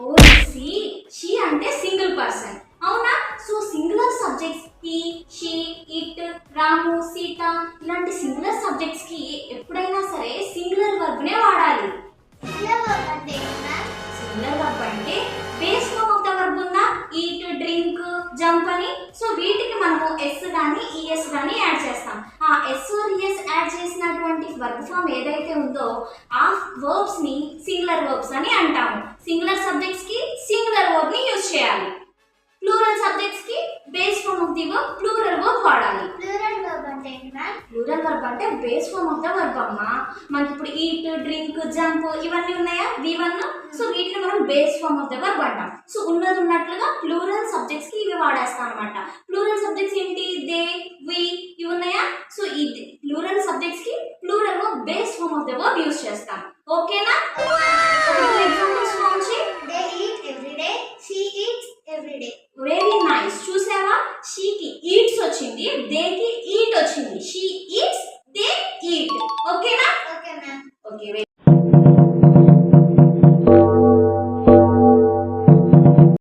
Oh C she అంటే single person అవునా. So singular subjects కి షీ ఇట్ రాము సీత ఇలాంటి సింగులర్ సబ్జెక్ట్స్ కి ఎప్పుడైనా సరే సింగులర్ వర్బ్ నే వాడాలి. సింగులర్ వర్బ్ అంటే base form of the verb ఉందా ఈట్ డ్రింక్ జంప్ అని. సో వీటికి మనము ఎస్ గాని ఈఎస్ గాని యాడ్ చేస్తాం. ఆ ఎస్ ఆర్ ఈఎస్ యాడ్ చేసినటువంటి వర్బ్ ఫామ్ ఏదైతే ఉందో ఆ వర్బ్స్ ని సింగులర్ వర్బ్స్ అని అంటాము. సింగులర్ సబ్జెక్ట్స్ కి సింగులర్ వర్బ్ ని యూజ్ చేయాలి. ప్లూరల్ సబ్జెక్ట్స్ కి base form of the verb plural verb వాడాలి. ప్లూరల్ వర్బ్ అంటే ఏంటి మ్యామ్? ప్లూరల్ వర్బ్ అంటే base form of the verb అమ్మా. మనకి ఇప్పుడు ఈట్ డ్రింక్ జంప్ ఇవన్నీ ఉన్నాయా V1. సో వీటిని మనం base form of the verb అంటాం. సో ఉన్నది ఉన్నట్లుగా ప్లూరల్ సబ్జెక్ట్స్ కి ఇవి వాడేస్తాం అన్నమాట. ప్లూరల్ సబ్జెక్ట్స్ ఏంటి దే వి